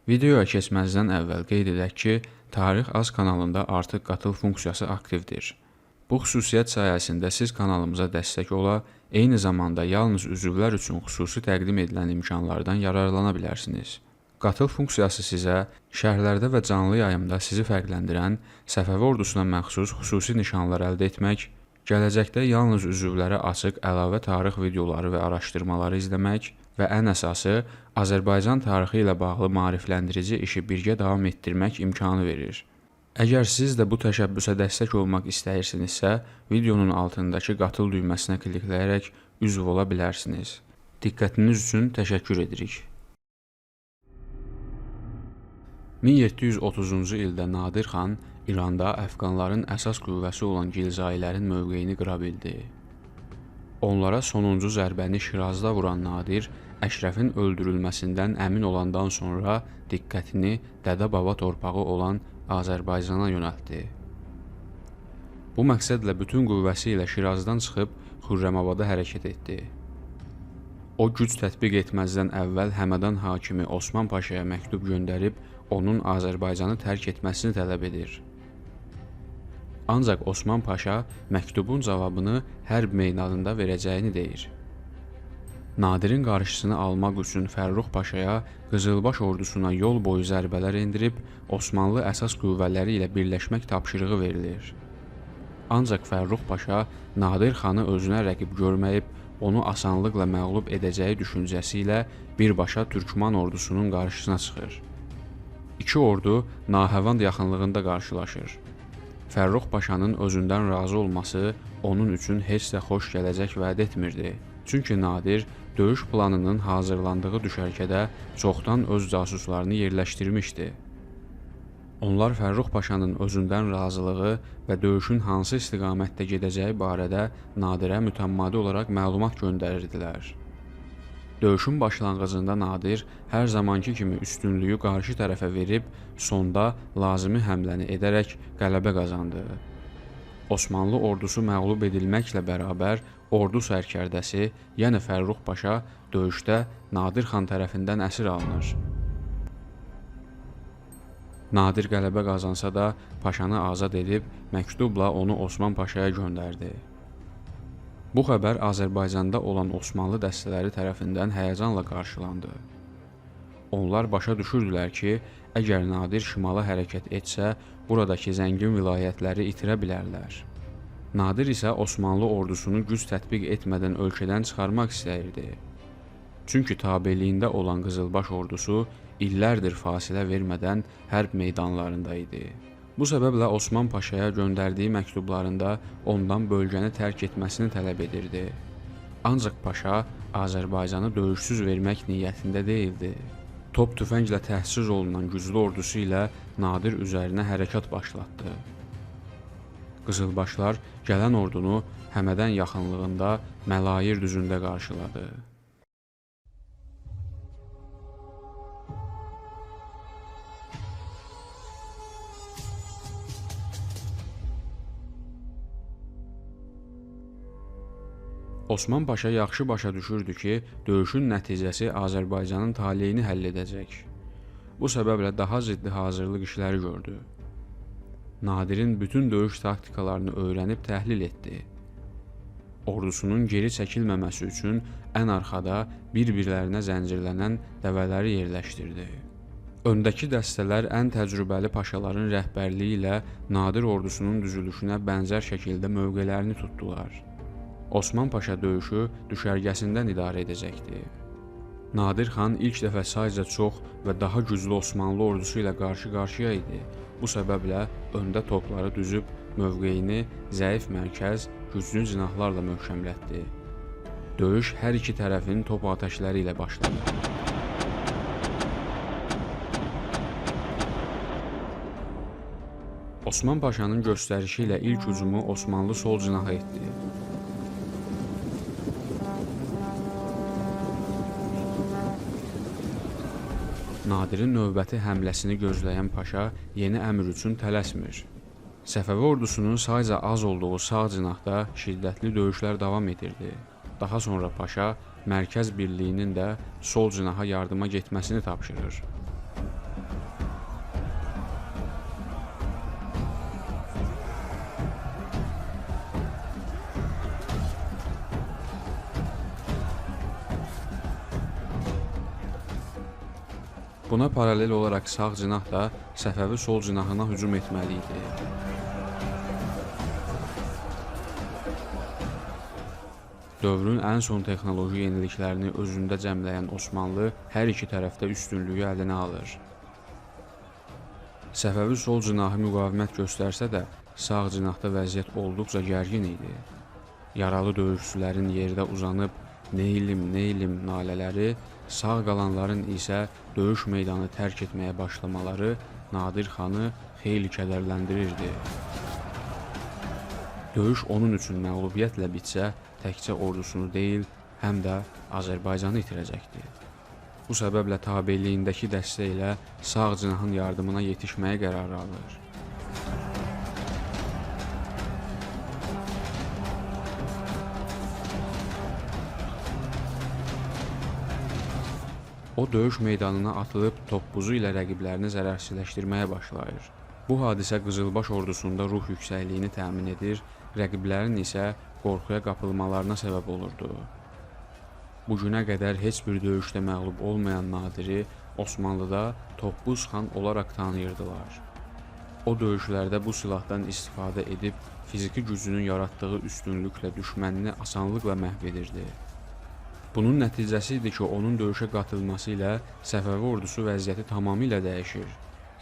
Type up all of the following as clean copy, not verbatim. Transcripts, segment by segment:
Videoya keçməzdən əvvəl qeyd edək ki, Tarix Az kanalında artıq qatıl funksiyası aktivdir. Bu xüsusiyyət sayəsində siz kanalımıza dəstək ola, eyni zamanda yalnız üzvlər üçün xüsusi təqdim edilən imkanlardan yararlana bilərsiniz. Qatıl funksiyası sizə şərhlərdə və canlı yayımda sizi fərqləndirən Səfəvi ordusuna məxsus xüsusi nişanlar əldə etmək, gələcəkdə yalnız üzvlərə açıq əlavə tarix videoları və araşdırmaları izləmək və ən əsası Azərbaycan tarixi ilə bağlı maarifləndirici işi birgə davam etdirmək imkanı verir. Əgər siz də bu təşəbbüsə dəstək olmaq istəyirsinizsə, videonun altındakı qatıl düyməsinə klikləyərək üzv ola bilərsiniz. Diqqətiniz üçün təşəkkür edirik. 1730-cu ildə Nadir xan İranda əfqanların əsas qüvvəsi olan Gilzailərin mövqeyini qıra bildi. Onlara sonuncu zərbəni Şirazda vuran Nadir, Əşrəfin öldürülməsindən əmin olandan sonra diqqətini dədə-baba torpağı olan Azərbaycana yönəltdi. Bu məqsədlə bütün qüvvəsi ilə Şirazdan çıxıb Xürrəmabada hərəkət etdi. O güc tətbiq etməzdən əvvəl Həmədan hakimi Osman Paşaya məktub göndərib, onun Azərbaycanı tərk etməsini tələb edir. Ancaq Osman Paşa məktubun cavabını hərb meydanında verəcəyini deyir. Nadirin qarşısını almaq üçün Fərrux Paşaya Qızılbaş ordusuna yol boyu zərbələr endirib, Osmanlı əsas qüvvələri ilə birləşmək tapşırığı verilir. Ancaq Fərrux Paşa Nadir xanı özünə rəqib görməyib, onu asanlıqla məğlub edəcəyi düşüncəsi ilə birbaşa Türkman ordusunun qarşısına çıxır. İki ordu Nahəvand yaxınlığında qarşılaşır. Fərrux Paşanın özündən razı olması onun üçün heç də xoş gələcək vəd etmirdi. Çünki Nadir döyüş planının hazırlandığı düşərgədə çoxdan öz casuslarını yerləşdirmişdi. Onlar Fərrux Paşanın özündən razılığı və döyüşün hansı istiqamətdə gedəcəyi barədə Nadirə mütəmmadi olaraq məlumat göndərirdilər. Döyüşün başlanğıcında Nadir hər zamanki kimi üstünlüyü qarşı tərəfə verib, sonda lazımi həmləni edərək qələbə qazandı. Osmanlı ordusu məğlub edilməklə bərabər ordu sərkərdəsi, yəni Fərrux Paşa döyüşdə Nadir xan tərəfindən əsir alınır. Nadir qələbə qazansa da Paşanı azad edib məktubla onu Osman Paşaya göndərdi. Bu xəbər Azərbaycanda olan Osmanlı dəstələri tərəfindən həyəcanla qarşılandı. Onlar başa düşürdülər ki, əgər Nadir şimala hərəkət etsə, buradakı zəngin vilayətləri itirə bilərlər. Nadir isə Osmanlı ordusunu güc tətbiq etmədən ölkədən çıxarmaq istəyirdi. Çünki tabeliyində olan Qızılbaş ordusu illərdir fasilə vermədən hərb meydanlarında idi. Bu səbəblə Osman Paşaya göndərdiyi məktublarında ondan bölgəni tərk etməsini tələb edirdi. Ancaq Paşa Azərbaycanı döyüşsüz vermək niyyətində deyildi. Top tüfənglə təchiz olunan güclü ordusu ilə Nadir üzərinə hərəkat başlatdı. Qızılbaşlar gələn ordunu Həmədən yaxınlığında Məlayir düzündə qarşıladı. Osman Paşa yaxşı başa düşürdü ki, döyüşün nəticəsi Azərbaycanın taleyini həll edəcək. Bu səbəblə daha ciddi hazırlıq işləri gördü. Nadirin bütün döyüş taktikalarını öyrənib təhlil etdi. Ordusunun geri çəkilməməsi üçün ən arxada bir-birlərinə zəncirlənən dəvələri yerləşdirdi. Öndəki dəstələr ən təcrübəli paşaların rəhbərliyi ilə Nadir ordusunun düzülüşünə bənzər şəkildə mövqelərini tutdular. Osman Paşa döyüşü düşərgəsindən idarə edəcəkdi. Nadir xan ilk dəfə sayca çox və daha güclü Osmanlı ordusu ilə qarşı-qarşıya idi. Bu səbəblə öndə topları düzüb mövqeyini zəif mərkəz, güclü cinahlarla möhkəmlətdi. Döyüş hər iki tərəfin top atəşləri ilə başladı. Osman Paşanın göstərişi ilə ilk hücumu Osmanlı sol cinaha etdi. Nadirin növbəti həmləsini gözləyən Paşa yeni əmr üçün tələsmir. Səfəvi ordusunun sayca az olduğu sağ cinahda şiddətli döyüşlər davam edirdi. Daha sonra Paşa mərkəz birliyinin də sol cinaha yardıma getməsini tapşırır. Buna paralel olaraq sağ cinah da Səfəvi sol cinahına hücum etməli idi. Dövrün ən son texnoloji yeniliklərini özündə cəmləyən Osmanlı hər iki tərəfdə üstünlüyü əlinə alır. Səfəvi sol cinahı müqavimət göstərsə də, sağ cinahda vəziyyət olduqca gərgin idi. Yaralı döyüşçülərin yerdə uzanıb neylim nalələri, sağ qalanların isə döyüş meydanı tərk etməyə başlamaları Nadir xanı xeyli kədərləndirirdi. Döyüş onun üçün məğlubiyyətlə bitsə, təkcə ordusunu deyil, həm də Azərbaycanı itirəcəkdi. Bu səbəblə tabeliyindəki dəstə ilə sağ cinahın yardımına yetişməyə qərar alır. O döyüş meydanına atılıb toppuzu ilə rəqiblərini zərərsizləşdirməyə başlayır. Bu hadisə Qızılbaş ordusunda ruh yüksəkliyini təmin edir, rəqiblərin isə qorxuya qapılmalarına səbəb olurdu. Bu günə qədər heç bir döyüşdə məğlub olmayan Nadiri Osmanlıda Toppuz xan olaraq tanıyırdılar. O döyüşlərdə bu silahdan istifadə edib fiziki gücünün yaratdığı üstünlüklə düşmənini asanlıqla məhv edirdi. Bunun nəticəsi idi ki, onun döyüşə qatılması ilə Səfəvi ordusu vəziyyəti tamamilə dəyişir.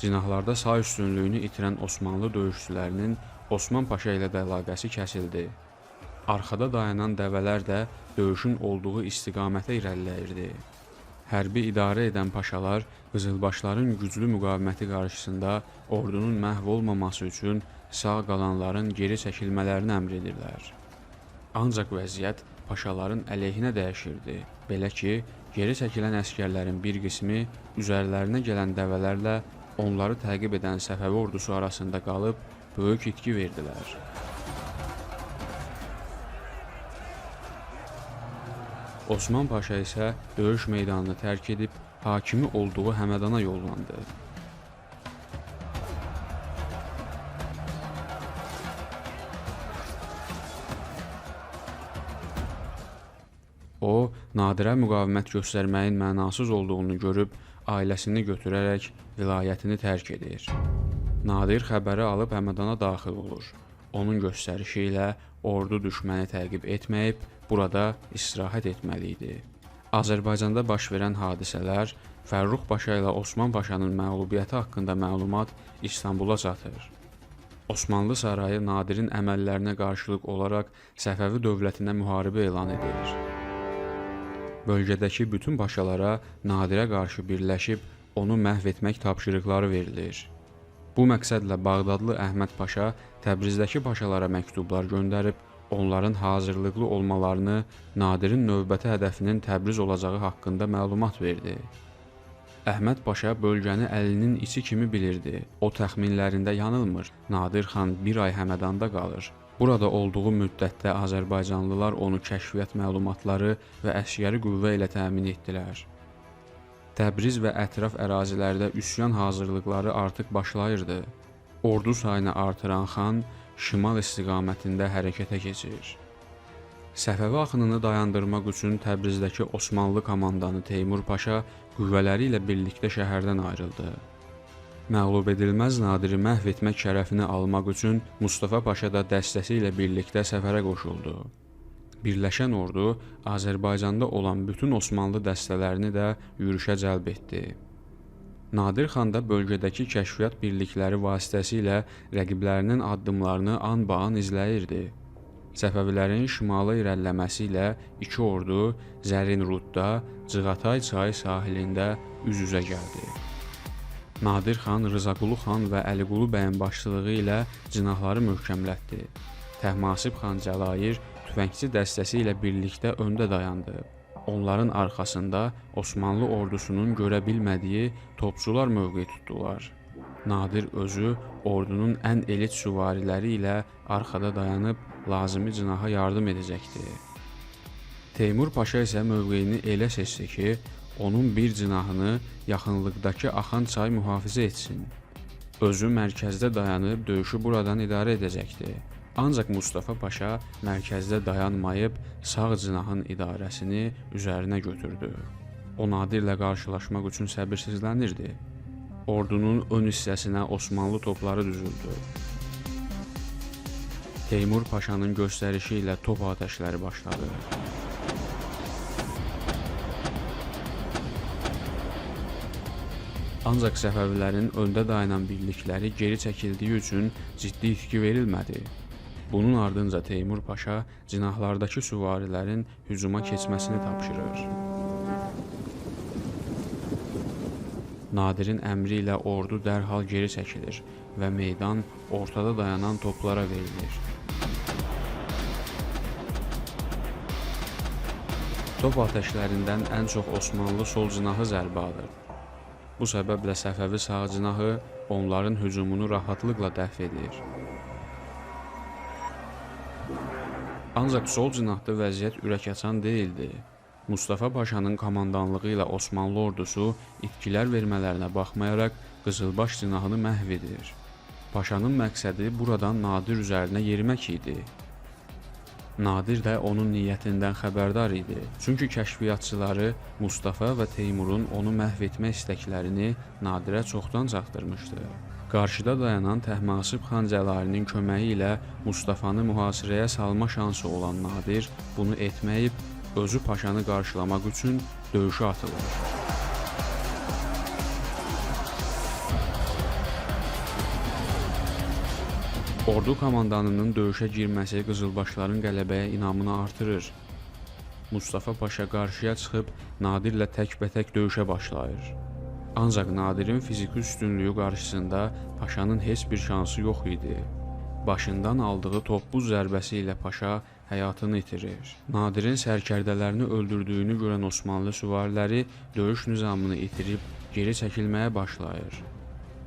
Cinahlarda sağ üstünlüyünü itirən Osmanlı döyüşçülərinin Osman Paşa ilə də əlaqəsi kəsildi. Arxada dayanan dəvələr də döyüşün olduğu istiqamətə irəliləyirdi. Hərbi idarə edən paşalar Qızılbaşların güclü müqaviməti qarşısında ordunun məhv olmaması üçün sağ qalanların geri çəkilmələrini əmr edirlər. Ancaq vəziyyət paşaların əleyhinə dəyişirdi. Belə ki, geri çəkilən əsgərlərin bir qismi üzərlərinə gələn dəvələrlə onları təqib edən Səfəvi ordusu arasında qalıb böyük itki verdilər. Osman Paşa isə döyüş meydanını tərk edib hakimi olduğu Həmədana yollandı. O, Nadirə müqavimət göstərməyin mənasız olduğunu görüb, ailəsini götürərək vilayətini tərk edir. Nadir xəbəri alıb Həmədana daxil olur. Onun göstərişi ilə ordu düşməni təqib etməyib, burada istirahət etməli idi. Azərbaycanda baş verən hadisələr, Fərrux Paşa ilə Osman Paşanın məğlubiyyəti haqqında məlumat İstanbula çatır. Osmanlı sarayı Nadirin əməllərinə qarşılıq olaraq Səfəvi dövlətinə müharibə elan edir. Bölgədəki bütün paşalara Nadirə qarşı birləşib onu məhv etmək tapşırıqları verilir. Bu məqsədlə Bağdadlı Əhməd Paşa Təbrizdəki paşalara məktublar göndərib, onların hazırlıqlı olmalarını, Nadirin növbəti hədəfinin Təbriz olacağı haqqında məlumat verdi. Əhməd Paşa bölgəni əlinin içi kimi bilirdi. O təxminlərində yanılmır. Nadir xan bir ay Həmədanda qalır. Burada olduğu müddətdə Azərbaycanlılar onu kəşfiyyat məlumatları və əsgəri qüvvə ilə təmin etdilər. Təbriz və ətraf ərazilərdə üsyan hazırlıqları artıq başlayırdı. Ordu sayını artıran xan şimal istiqamətində hərəkətə keçir. Səfəvi axınını dayandırmaq üçün Təbrizdəki Osmanlı komandanı Teymur Paşa qüvvələri ilə birlikdə şəhərdən ayrıldı. Məğlub edilməz Nadiri məhv etmək şərəfini almaq üçün Mustafa Paşa da dəstəsi ilə birlikdə səfərə qoşuldu. Birləşən ordu Azərbaycanda olan bütün Osmanlı dəstələrini də yürüşə cəlb etdi. Nadir xan da bölgədəki kəşfiyyat birlikləri vasitəsilə rəqiblərinin addımlarını an-ba-an izləyirdi. Səfəvilərin şimala irəliləməsi ilə iki ordu Zərinrudda, Cığatay çayı sahilində üz-üzə gəldi. Nadir xan Rızaqulu xan və Əliqulu bəyin başçılığı ilə cinahları möhkəmlətdi. Təhmasib xan Cəlair tüfəngçi dəstəsi ilə birlikdə öndə dayandı. Onların arxasında Osmanlı ordusunun görə bilmədiyi topçular mövqe tutdular. Nadir özü ordunun ən elit süvariləri ilə arxada dayanıb lazımi cinaha yardım edəcəkdi. Teymur Paşa isə mövqeyini elə seçdi ki, onun bir cinahını yaxınlıqdakı axan çay mühafizə etsin. Özü mərkəzdə dayanıb döyüşü buradan idarə edəcəkdi. Ancaq Mustafa Paşa mərkəzdə dayanmayıb sağ cinahın idarəsini üzərinə götürdü. O Nadirlə qarşılaşmaq üçün səbirsizlənirdi. Ordunun ön hissəsinə Osmanlı topları düzüldü. Teymur Paşanın göstərişi ilə top atəşləri başladı. Ancaq Səfəvilərin öndə dayanan birlikləri geri çəkildiyi üçün ciddi itki verilmədi. Bunun ardınca Teymur Paşa cinahlardakı süvarilərin hücuma keçməsini tapşırır. Nadirin əmri ilə ordu dərhal geri çəkilir və meydan ortada dayanan toplara verilir. Top atəşlərindən ən çox Osmanlı sol cinahı zərbə alır. Bu səbəblə Səfəvi sağ cinahı onların hücumunu rahatlıqla dəf edir. Ancaq sol cinahda vəziyyət ürəkaçan deyildi. Mustafa Paşanın komandanlığı ilə Osmanlı ordusu itkilər vermələrinə baxmayaraq Qızılbaş cinahını məhv edir. Paşanın məqsədi buradan Nadir üzərinə yerimək idi. Nadir də onun niyyətindən xəbərdar idi. Çünki kəşfiyyatçıları Mustafa və Teymurun onu məhv etmək istəklərini Nadirə çoxdan çatdırmışdı. Qarşıda dayanan Təhmasib xan Cəlalinin köməyi ilə Mustafanı mühasirəyə salma şansı olan Nadir bunu etməyib, özü Paşanı qarşılamaq üçün döyüşə atılır. Ordu komandanının döyüşə girməsi Qızılbaşların qələbəyə inamını artırır. Mustafa Paşa qarşıya çıxıb Nadirlə təkbətək döyüşə başlayır. Ancaq Nadirin fiziki üstünlüyü qarşısında Paşanın heç bir şansı yox idi. Başından aldığı toppuz zərbəsi ilə Paşa həyatını itirir. Nadirin sərkərdələrini öldürdüyünü görən Osmanlı süvariləri döyüş nizamını itirib geri çəkilməyə başlayır.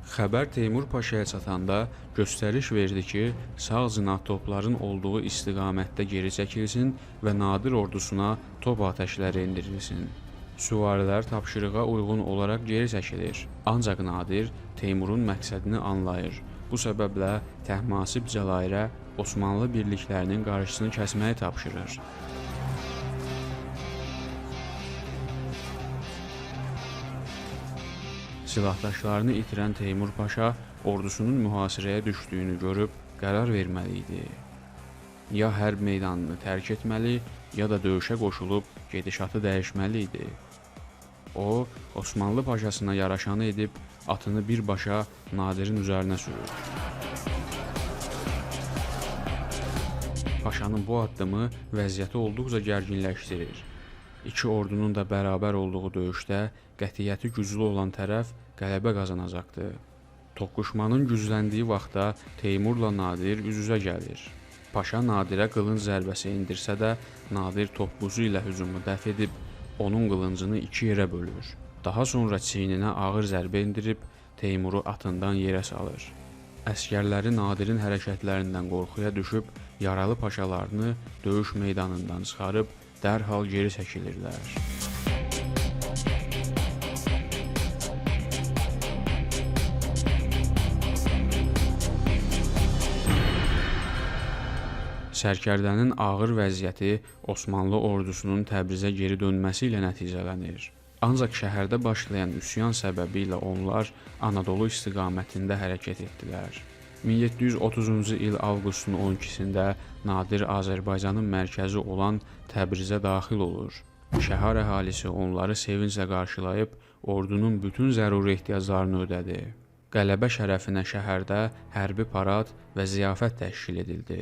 Xəbər Teymur Paşaya çatanda göstəriş verdi ki, sağ cinah topların olduğu istiqamətdə geri çəkilsin və Nadir ordusuna top atəşləri endirilsin. Süvarilər tapşırığa uyğun olaraq geri çəkilir. Ancaq Nadir Teymurun məqsədini anlayır. Bu səbəblə Təhmasib Cəlairə Osmanlı birliklərinin qarşısını kəsməyi tapşırır. Silahdaşlarını itirən Teymur Paşa ordusunun mühasirəyə düşdüyünü görüb qərar verməli idi. Ya hərb meydanını tərk etməli, ya da döyüşə qoşulub gedişatı dəyişməli idi. O, Osmanlı Paşasına yaraşanı edib atını birbaşa Nadirin üzərinə sürür. Paşanın bu addımı vəziyyəti olduqca gərginləşdirir. İki ordunun da bərabər olduğu döyüşdə qətiyyəti güclü olan tərəf qələbə qazanacaqdı. Toqquşmanın gücləndiyi vaxtda Teymurla Nadir üz-üzə gəlir. Paşa Nadirə qılınc zərbəsi endirsə də, Nadir topbuzu ilə hücumu dəf edib, onun qılıncını iki yerə bölür. Daha sonra çiyninə ağır zərbə endirib, Teymuru atından yerə salır. Əskərləri Nadirin hərəkətlərindən qorxuya düşüb, yaralı paşalarını döyüş meydanından çıxarıb, dərhal geri çəkilirlər. Sərkərdənin ağır vəziyyəti Osmanlı ordusunun Təbrizə geri dönməsi ilə nəticələnir. Ancaq şəhərdə başlayan üsyan səbəbi ilə onlar Anadolu istiqamətində hərəkət etdilər. 1730-cu il avqustun 12-sində Nadir Azərbaycanın mərkəzi olan Təbrizə daxil olur. Şəhər əhalisi onları sevinclə qarşılayıb, ordunun bütün zəruri ehtiyaclarını ödədi. Qələbə şərəfinə şəhərdə hərbi parad və ziyafət təşkil edildi.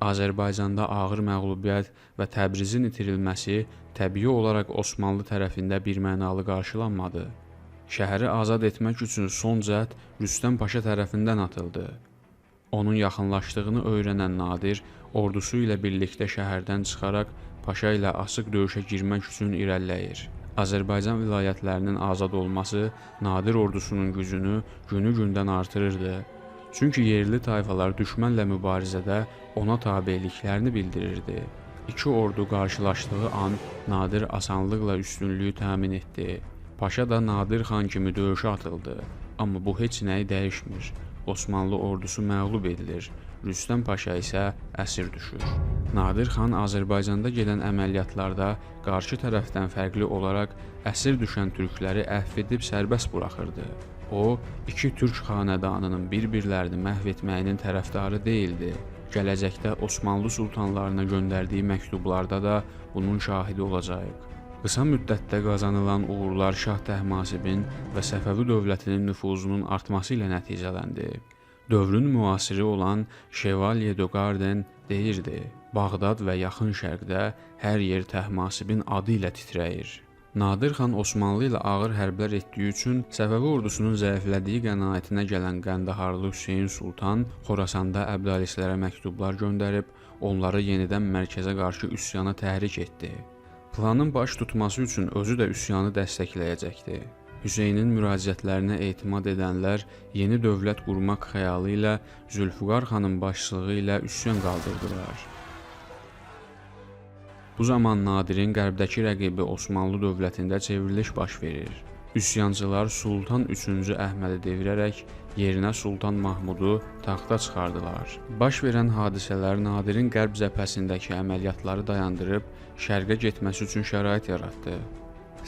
Azərbaycanda ağır məğlubiyyət və Təbrizin itirilməsi təbii olaraq Osmanlı tərəfində birmənalı qarşılanmadı. Şəhəri azad etmək üçün son cəhd Rüstəm Paşa tərəfindən atıldı. Onun yaxınlaşdığını öyrənən Nadir ordusu ilə birlikdə şəhərdən çıxaraq Paşa ilə açıq döyüşə girmək üçün irəliləyir. Azərbaycan vilayətlərinin azad olması Nadir ordusunun gücünü günü-gündən artırırdı. Çünki yerli tayfalar düşmənlə mübarizədə ona tabeliklərini bildirirdi. İki ordu qarşılaşdığı an Nadir asanlıqla üstünlüyü təmin etdi. Paşa da Nadir xan kimi döyüşə atıldı. Amma bu heç nəyi dəyişmir. Osmanlı ordusu məğlub edilir. Rüstəm Paşa isə əsir düşür. Nadir xan Azərbaycanda gedən əməliyyatlarda qarşı tərəfdən fərqli olaraq əsir düşən türkləri əfv edib sərbəst buraxırdı. O, iki türk xanədanının bir-birlərini məhv etməyinin tərəfdarı deyildi. Gələcəkdə Osmanlı sultanlarına göndərdiyi məktublarda da bunun şahidi olacağıq. Qısa müddətdə qazanılan uğurlar Şah Təhmasibin və Səfəvi dövlətinin nüfuzunun artması ilə nəticələndi. Dövrün müasiri olan Chevalier de Garden deyirdi: Bağdad və yaxın şərqdə hər yer Təhmasibin adı ilə titrəyir. Nadir xan Osmanlı ilə ağır hərblər etdiyi üçün Səfəvi ordusunun zəiflədiyi qənaətinə gələn Qəndaharlı Hüseyn Sultan Xorasanda Əbdalislərə məktublar göndərib, onları yenidən mərkəzə qarşı üsyana təhrik etdi. Planın baş tutması üçün özü də üsyanı dəstəkləyəcəkdi. Hüseynin müraciətlərinə etimad edənlər yeni dövlət qurmaq xəyalı ilə Zülfüqar xanın başçılığı ilə üsyan qaldırdılar. Bu zaman Nadirin qərbdəki rəqibi Osmanlı dövlətində çevriliş baş verir. Üsyançılar Sultan 3-cü Əhmədi devirərək yerinə Sultan Mahmudu taxta çıxardılar. Baş verən hadisələr Nadirin qərb cəbhəsindəki əməliyyatları dayandırıb şərqə getməsi üçün şərait yaratdı.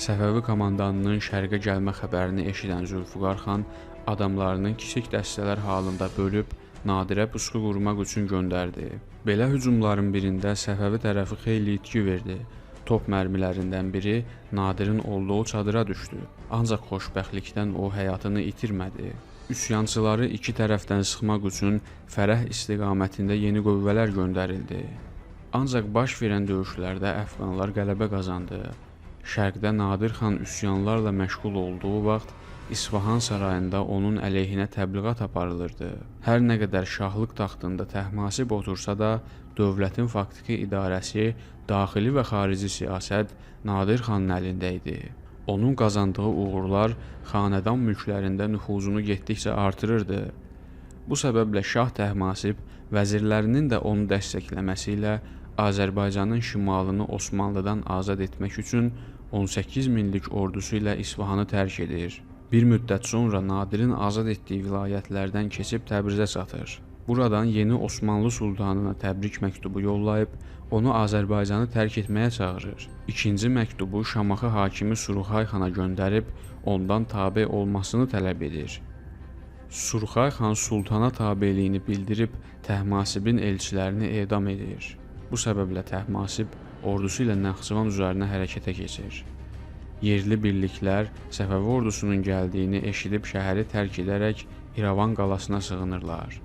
Səfəvi komandanının şərqə gəlmə xəbərini eşidən Zülfüqar xan adamlarını kiçik dəstələr halında bölüb Nadirə pusqu qurmaq üçün göndərdi. Belə hücumların birində Səfəvi tərəfi xeyli itki verdi. Top mərmilərindən biri Nadirin olduğu çadıra düşdü. Ancaq xoşbəxtlikdən o həyatını itirmədi. Üsyançıları iki tərəfdən sıxmaq üçün Fərəh istiqamətində yeni qüvvələr göndərildi. Ancaq baş verən döyüşlərdə Əfqanlar qələbə qazandı. Şərqdə Nadir xan üsyanlarla məşğul olduğu vaxt İsfahan sarayında onun əleyhinə təbliğat aparılırdı. Hər nə qədər şahlıq taxtında Təhmasib otursa da, dövlətin faktiki idarəsi, daxili və xarici siyasət Nadir xanın əlində idi. Onun qazandığı uğurlar xanədan mülklərində nüfuzunu getdikcə artırırdı. Bu səbəblə Şah Təhmasib vəzirlərinin də onu dəstəkləməsi ilə Azərbaycanın şimalını Osmanlıdan azad etmək üçün 18 minlik ordusu ilə İsfahanı tərk edir. Bir müddət sonra Nadirin azad etdiyi vilayətlərdən keçib Təbrizə çatır. Buradan yeni Osmanlı sultanına təbrik məktubu yollayıb, onu Azərbaycanı tərk etməyə çağırır. İkinci məktubu Şamaxı hakimi Surxay xana göndərib, ondan tabe olmasını tələb edir. Surxay xan sultana tabeliyini bildirib, Təhmasibin elçilərini edam edir. Bu səbəblə Təhmasib ordusu ilə Naxçıvan üzərinə hərəkətə keçir. Yerli birliklər Səfəvi ordusunun gəldiyini eşidib şəhəri tərk edərək İrəvan qalasına sığınırlar.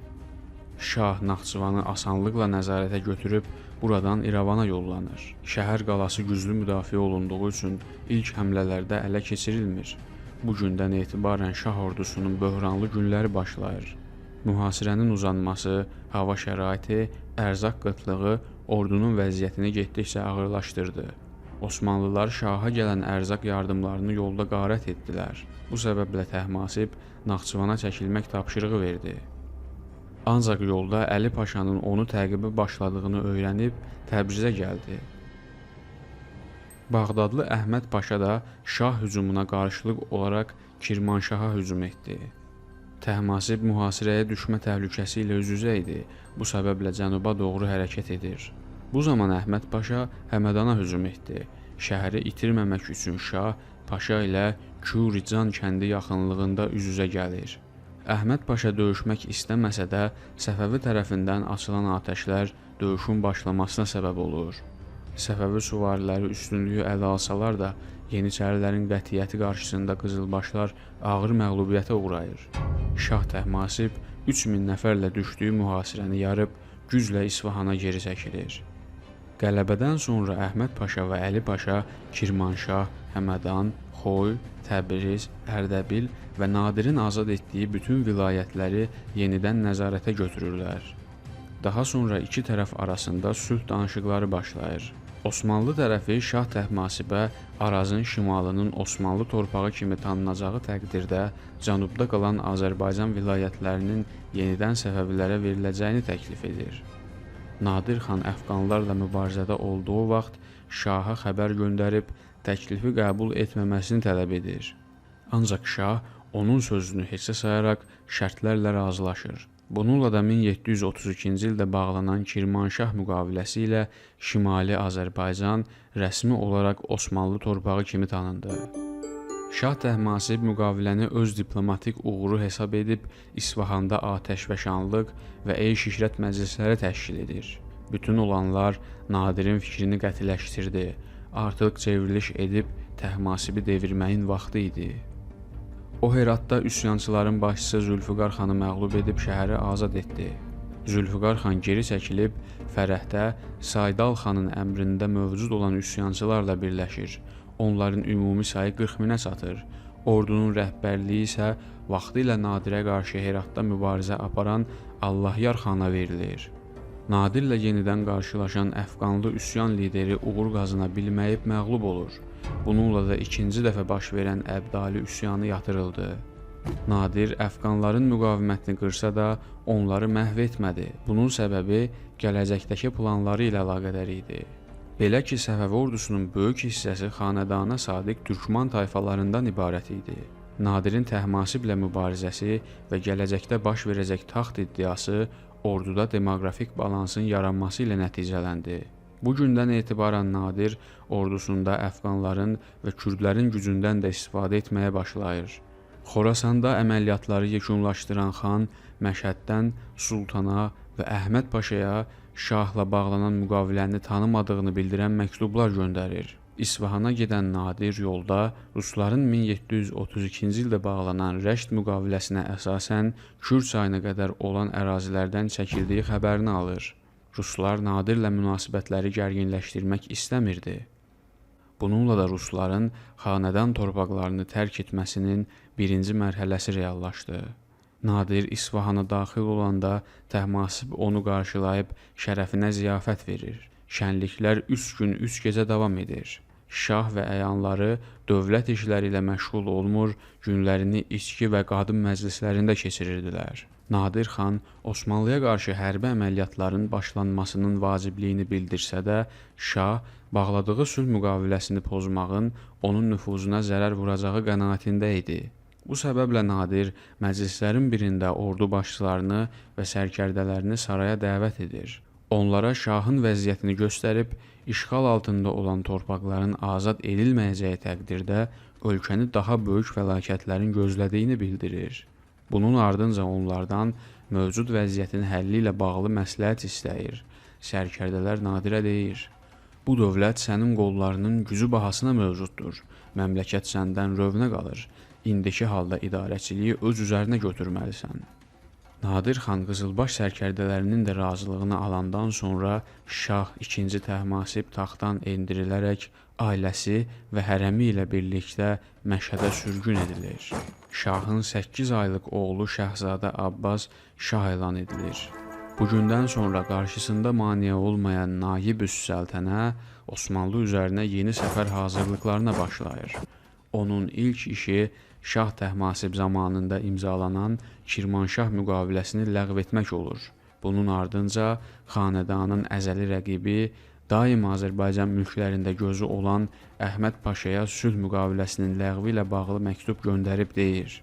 Şah Naxçıvanı asanlıqla nəzarətə götürüb buradan İrəvana yollanır. Şəhər qalası güclü müdafiə olunduğu üçün ilk həmlələrdə ələ keçirilmir. Bu gündən etibarən Şah ordusunun böhranlı günləri başlayır. Mühasirənin uzanması, hava şəraiti, ərzaq qıtlığı ordunun vəziyyətini getdikcə ağırlaşdırdı. Osmanlılar şaha gələn ərzaq yardımlarını yolda qarət etdilər. Bu səbəblə Təhmasib Naxçıvana çəkilmək tapşırığı verdi. Ancaq yolda Əli Paşanın onu təqibə başladığını öyrənib Təbrizə gəldi. Bağdadlı Əhməd Paşa da Şah hücumuna qarşılıq olaraq Kirmanşaha hücum etdi. Təhmasib mühasirəyə düşmə təhlükəsi ilə üz-üzə idi. Bu səbəblə cənuba doğru hərəkət edir. Bu zaman Əhməd Paşa Həmədana hücum etdi. Şəhəri itirməmək üçün Şah Paşa ilə Kürcan kəndi yaxınlığında üz-üzə gəlir. Əhməd Paşa döyüşmək istəməsə də Səfəvi tərəfindən açılan atəşlər döyüşün başlamasına səbəb olur. Səfəvi süvariləri üstünlüyü ələ alsalar da Yeniçərilərin qətiyyəti qarşısında qızılbaşlar ağır məğlubiyyətə uğrayır. Şah Təhmasib 3000 nəfərlə düşdüyü mühasirəni yarıb güclə İsfahana geri çəkilir. Qələbədən sonra Əhməd Paşa və Əli Paşa Kirmanşah, Həmədan, Xoy, Təbriz, Ərdəbil və Nadirin azad etdiyi bütün vilayətləri yenidən nəzarətə götürürlər. Daha sonra iki tərəf arasında sülh danışıqları başlayır. Osmanlı tərəfi Şah Təhmasibə Arazın şimalının Osmanlı torpağı kimi tanınacağı təqdirdə cənubda qalan Azərbaycan vilayətlərinin yenidən Səfəvilərə veriləcəyini təklif edir. Nadir xan Əfqanlarla mübarizədə olduğu vaxt Şaha xəbər göndərib təklifi qəbul etməməsini tələb edir. Ancaq Şah onun sözünü heçə sayaraq şərtlərlə razılaşır. Bununla da 1732-ci ildə bağlanan Kirmanşah müqaviləsi ilə Şimali Azərbaycan rəsmi olaraq Osmanlı torpağı kimi tanındı. Şah Təhmasib müqaviləni öz diplomatik uğuru hesab edib İsfahanda atəşfəşanlıq və eyş-işrət məclisləri təşkil edir. Bütün olanlar Nadirin fikrini qətiləşdirdi. Artıq çevriliş edib Təhmasibi devirməyin vaxtı idi. O Heratda üsyançıların başçısı Zülfüqar xanı məğlub edib şəhəri azad etdi. Zülfüqar xan geri çəkilib Fərəhdə Saydal xanın əmrində mövcud olan üsyançılarla birləşir. Onların ümumi sayı 40 minə çatır. Ordunun rəhbərliyi isə vaxtilə Nadirə qarşı Heratda mübarizə aparan Allahyar xana verilir. Nadirlə yenidən qarşılaşan Əfqanlı üsyan lideri uğur qazana bilməyib məğlub olur. Bununla da ikinci dəfə baş verən Əbdali üsyanı yatırıldı. Nadir Əfqanların müqavimətini qırsa da onları məhv etmədi. Bunun səbəbi gələcəkdəki planları ilə əlaqədar idi. Belə ki, Səfəvi ordusunun böyük hissəsi xanədana sadiq türkman tayfalarından ibarət idi. Nadirin Təhmasiblə mübarizəsi və gələcəkdə baş verəcək taxt iddiası orduda demoqrafik balansın yaranması ilə nəticələndi. Bu gündən etibarən Nadir ordusunda Əfqanların və Kürdlərin gücündən də istifadə etməyə başlayır. Xorasanda əməliyyatları yekunlaşdıran xan Məşhəddən Sultana və Əhməd Paşaya şahla bağlanan müqaviləni tanımadığını bildirən məktublar göndərir. İsfahana gedən Nadir yolda rusların 1732-ci ildə bağlanan Rəşd müqaviləsinə əsasən Kür çayına qədər olan ərazilərdən çəkildiyi xəbərini alır. Ruslar Nadirlə münasibətləri gərginləşdirmək istəmirdi. Bununla da rusların xanədan torpaqlarını tərk etməsinin birinci mərhələsi reallaşdı. Nadir İsfahana daxil olanda Təhmasib onu qarşılayıb şərəfinə ziyafət verir. Şənliklər 3 gün 3 gecə davam edir. Şah və əyanları dövlət işləri ilə məşğul olmur, günlərini içki və qadın məclislərində keçirirdilər. Nadir xan Osmanlıya qarşı hərbi əməliyyatların başlanmasının vacibliyini bildirsə də, Şah bağladığı sülh müqaviləsini pozmağın onun nüfuzuna zərər vuracağı qənaətində idi. Bu səbəblə Nadir məclislərin birində ordu başçılarını və sərkərdələrini saraya dəvət edir. Onlara şahın vəziyyətini göstərib, işğal altında olan torpaqların azad edilməyəcəyi təqdirdə ölkəni daha böyük fəlakətlərin gözlədiyini bildirir. Bunun ardınca onlardan mövcud vəziyyətin həlli ilə bağlı məsləhət istəyir. Sərkərdələr Nadirə deyir: "Bu dövlət sənin qollarının gücü bahasına mövcuddur. Məmləkət səndən rövnə qalır. İndiki halda idarəçiliyi öz üzərinə götürməlisən." Nadir xan Qızılbaş sərkərdələrinin də razılığını alandan sonra Şah II Təhmasib taxtdan endirilərək ailəsi və hərəmi ilə birlikdə Məşhədə sürgün edilir. Şahın 8 aylıq oğlu Şəhzadə Abbas şah elan edilir. Bu gündən sonra qarşısında maneə olmayan Naib-üs Səltənə Osmanlı üzərinə yeni səfər hazırlıqlarına başlayır. Onun ilk işi Şah Təhmasib zamanında imzalanan Kirmanşah müqaviləsini ləğv etmək olur. Bunun ardınca xanədanın əzəli rəqibi, daim Azərbaycan mülklərində gözü olan Əhməd Paşaya sülh müqaviləsinin ləğvi ilə bağlı məktub göndərib deyir: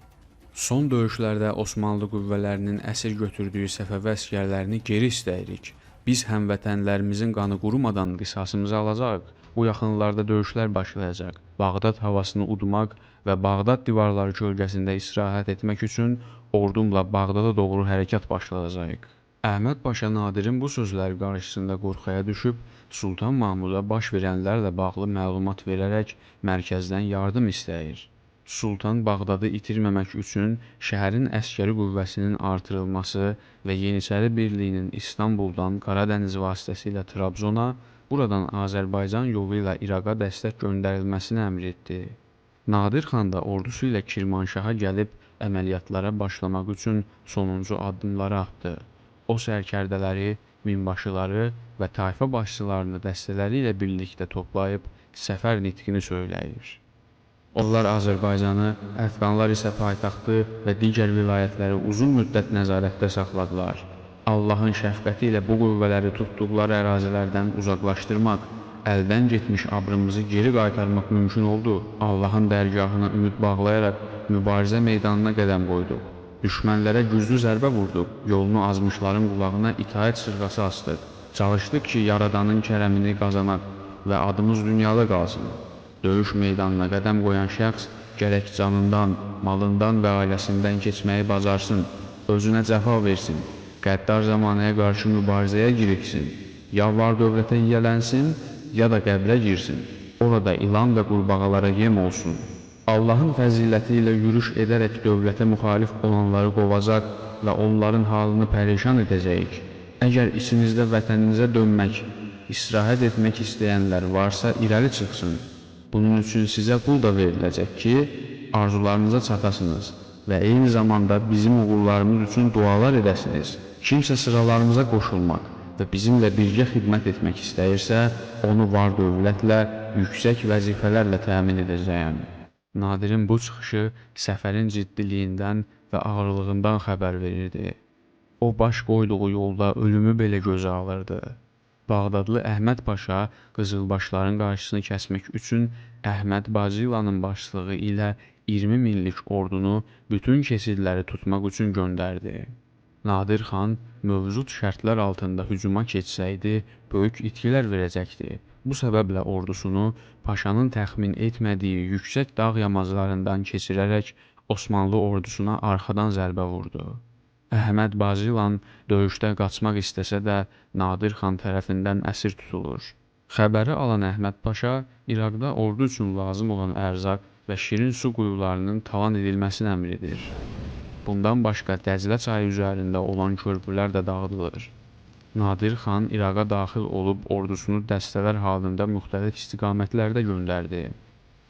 "Son döyüşlərdə Osmanlı qüvvələrinin əsir götürdüyü Səfəvi əsgərlərini geri istəyirik. Biz həmvətənlərimizin qanı qurumadan qisasımızı alacaq. Bu yaxınlarda döyüşlər başlayacaq. Bağdad havasını udmaq və Bağdad divarları kölgəsində istirahət etmək üçün ordumla Bağdada doğru hərəkat başlayacaq." Əhməd Paşa Nadirin bu sözləri qarşısında qorxuya düşüb, Sultan Mahmuda baş verənlərlə bağlı məlumat verərək mərkəzdən yardım istəyir. Sultan Bağdadı itirməmək üçün şəhərin əskəri qüvvəsinin artırılması və Yeniçəri birliyinin İstanbuldan Qaradəniz vasitəsilə Trabzona, buradan Azərbaycan yolu ilə İraqa dəstək göndərilməsini əmr etdi. Nadir xan da ordusu ilə Kirmanşaha gəlib əməliyyatlara başlamaq üçün sonuncu addımları atdı. O sərkərdələri, minbaşıları və tayfa başçılarını dəstələri ilə birlikdə toplayıb səfər nitqini söyləyir. Onlar Azərbaycanı, Əfqanlar isə paytaxtı və digər vilayətləri uzun müddət nəzarətdə saxladılar. Allahın şəfqəti ilə bu qüvvələri tutduqları ərazilərdən uzaqlaşdırmaq, əldən getmiş abrımızı geri qaytarmaq mümkün oldu. Allahın dərgahına ümid bağlayaraq mübarizə meydanına qədəm qoyduq. Düşmənlərə güclü zərbə vurduq. Yolunu azmışların qulağına itaət sırğası asdıq. Çalışdıq ki, Yaradanın kərəmini qazanaq və adımız dünyada qalsın. Döyüş meydanına qədəm qoyan şəxs gərək canından, malından və ailəsindən keçməyi bacarsın, özünə cəfa versin, qəddar zamanəyə qarşı mübarizəyə girişsin, ya var dövlətə yiyələnsin, ya da qəbrə girsin, orada ilan və qurbağalara yem olsun. Allahın fəziləti ilə yürüş edərək dövlətə müxalif olanları qovacaq və onların halını pərişan edəcəyik. Əgər içinizdə vətəninizə dönmək, istirahət etmək istəyənlər varsa irəli çıxsın. Bunun üçün sizə pul da veriləcək ki, arzularınıza çatasınız və eyni zamanda bizim uğurlarımız üçün dualar edəsiniz. Kimsə sıralarımıza qoşulmaq və bizimlə birgə xidmət etmək istəyirsə, onu var dövlətlə, yüksək vəzifələrlə təmin edəcəyəm. Nadirin bu çıxışı səfərin ciddiliyindən və ağırlığından xəbər verirdi. O baş qoyduğu yolda ölümü belə gözə alırdı. Bağdadlı Əhməd Paşa qızılbaşların qarşısını kəsmək üçün Əhməd Bacılanın başçılığı ilə 20 minlik ordunu bütün keçidləri tutmaq üçün göndərdi. Nadir xan mövcud şərtlər altında hücuma keçsəydi, böyük itkilər verəcəkdi. Bu səbəblə ordusunu Paşanın təxmin etmədiyi yüksək dağ yamaclarından keçirərək Osmanlı ordusuna arxadan zərbə vurdu. Əhməd Bacılan döyüşdə qaçmaq istəsə də Nadir xan tərəfindən əsir tutulur. Xəbəri alan Əhməd Paşa İraqda ordu üçün lazım olan ərzaq və şirin su quyularının talan edilməsini əmr edir. Bundan başqa Dəclə çayı üzərində olan körpülər də dağıdılır. Nadir xan İraqa daxil olub ordusunu dəstələr halında müxtəlif istiqamətlərdə göndərdi.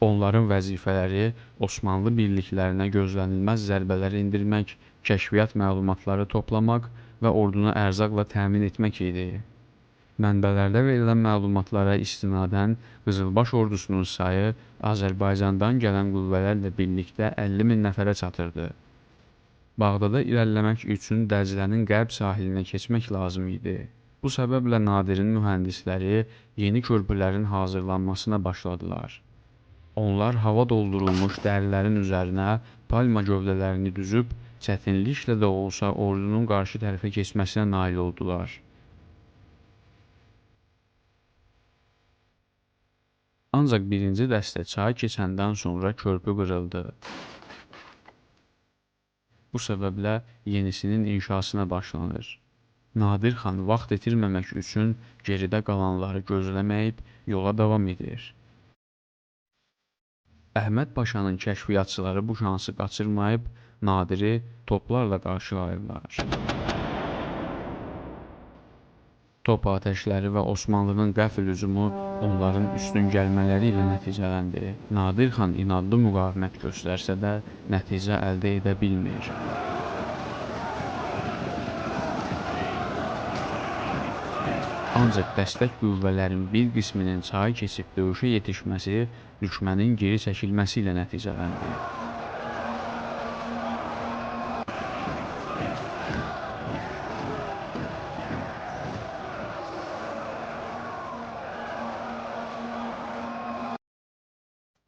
Onların vəzifələri Osmanlı birliklərinə gözlənilməz zərbələr endirmək, kəşfiyyat məlumatları toplamaq və ordunu ərzaqla təmin etmək idi. Mənbələrdə verilən məlumatlara istinadən Qızılbaş ordusunun sayı Azərbaycandan gələn qüvvələrlə birlikdə 50 min nəfərə çatırdı. Bağdada irəliləmək üçün Dəclənin qərb sahilinə keçmək lazım idi. Bu səbəblə Nadirin mühəndisləri yeni körpülərin hazırlanmasına başladılar. Onlar hava doldurulmuş dərilərin üzərinə palma gövdələrini düzüb, çətinliklə də olsa ordunun qarşı tərəfə keçməsinə nail oldular. Ancaq birinci dəstə çay keçəndən sonra körpü qırıldı. Bu səbəblə yenisinin inşasına başlanır. Nadir xan vaxt itirməmək üçün geridə qalanları gözləməyib yola davam edir. Əhməd Paşanın kəşfiyyatçıları bu şansı qaçırmayıb Nadiri toplarla qarşılayırlar. Top atəşləri və Osmanlının qəfil hücumu onların üstün gəlmələri ilə nəticələndi. Nadir xan inadlı müqavimət göstərsə də nəticə əldə edə bilmir. Ancaq dəstək qüvvələrin bir qisminin çayı keçib döyüşə yetişməsi düşmənin geri çəkilməsi ilə nəticələndi.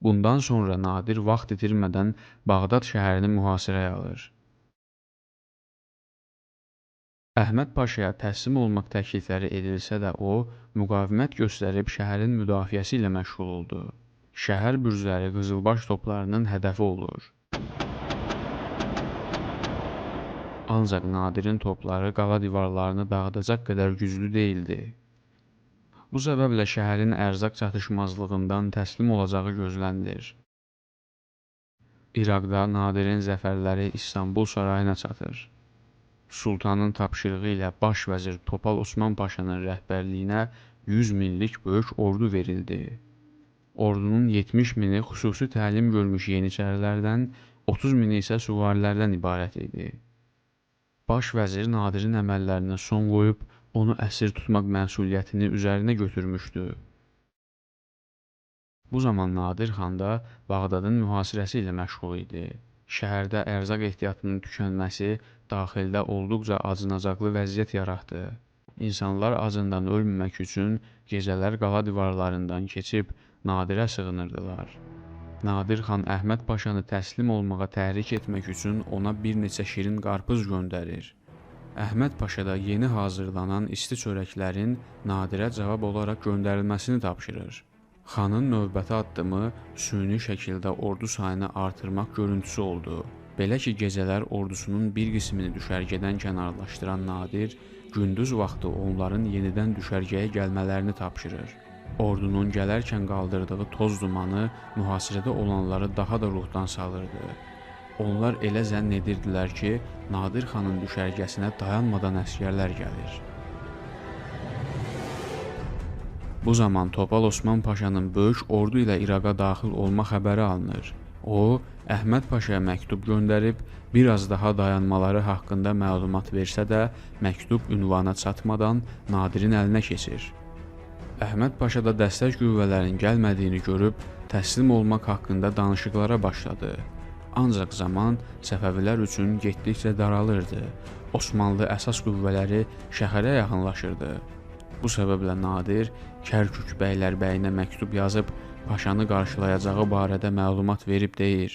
Bundan sonra Nadir vaxt itirmədən Bağdad şəhərini mühasirəyə alır. Əhməd Paşaya təslim olmaq təklifləri edilsə də o, müqavimət göstərib şəhərin müdafiəsi ilə məşğul oldu. Şəhər bürcləri Qızılbaş toplarının hədəfi olur. Ancaq Nadirin topları qala divarlarını dağıdacaq qədər güclü deyildi. Bu səbəblə şəhərin ərzaq çatışmazlığından təslim olacağı gözlənilir. İraqda Nadirin zəfərləri İstanbul sarayına çatır. Sultanın tapşırığı ilə baş vəzir Topal Osman Paşanın rəhbərliyinə 100 minlik böyük ordu verildi. Ordunun 70 mini xüsusi təlim görmüş yeniçərilərdən, 30 mini isə süvarilərdən ibarət idi. Baş vəzir Nadirin əməllərinə son qoyub, onu əsir tutmaq məsuliyyətini üzərinə götürmüşdü. Bu zaman Nadir xan da Bağdadın mühasirəsi ilə məşğul idi. Şəhərdə ərzaq ehtiyatının tükənməsi daxildə olduqca acınacaqlı vəziyyət yaratdı. İnsanlar acından ölməmək üçün gecələr qala divarlarından keçib Nadirə sığınırdılar. Nadir xan Əhməd Paşanı təslim olmağa təhrik etmək üçün ona bir neçə şirin qarpız göndərir. Əhməd Paşa da yeni hazırlanan isti çörəklərin Nadirə cavab olaraq göndərilməsini tapşırır. Xanın növbəti addımı süni şəkildə ordu sayını artırmaq görüntüsü oldu. Belə ki, gecələr ordusunun bir qismini düşərgədən kənarlaşdıran Nadir, gündüz vaxtı onların yenidən düşərgəyə gəlmələrini tapşırır. Ordunun gələrkən qaldırdığı toz dumanı mühasirədə olanları daha da ruhdan salırdı. Onlar elə zənn edirdilər ki, Nadir xanın düşərgəsinə dayanmadan əsgərlər gəlir. Bu zaman Topal Osman Paşanın böyük ordu ilə İraqa daxil olma xəbəri alınır. O, Əhməd Paşaya məktub göndərib, biraz daha dayanmaları haqqında məlumat versə də, məktub ünvana çatmadan Nadirin əlinə keçir. Əhməd Paşa da dəstək qüvvələrin gəlmədiyini görüb, təslim olmaq haqqında danışıqlara başladı. Ancaq zaman Səfəvilər üçün getdikcə daralırdı. Osmanlı əsas qüvvələri şəhərə yaxınlaşırdı. Bu səbəblə Nadir Kərkük bəylərbəyinə məktub yazıb paşanı qarşılayacağı barədə məlumat verib deyir.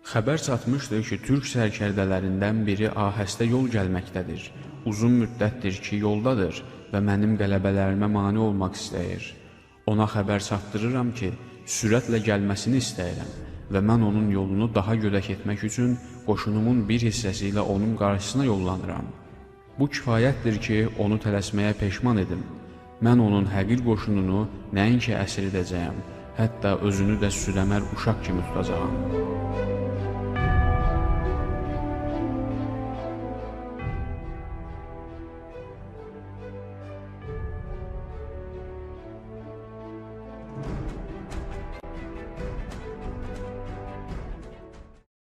Xəbər çatmışdır ki, türk sərkərdələrindən biri ahəstə yol gəlməkdədir. Uzun müddətdir ki, yoldadır və mənim qələbələrimə mane olmaq istəyir. Ona xəbər çatdırıram ki, sürətlə gəlməsini istəyirəm və mən onun yolunu daha gödək etmək üçün qoşunumun bir hissəsi ilə onun qarşısına yollanıram. Bu kifayətdir ki, onu tələsməyə peşman edim. Mən onun həqir qoşununu nəinki əsir edəcəyəm, hətta özünü də südəmər uşaq kimi tutacağam.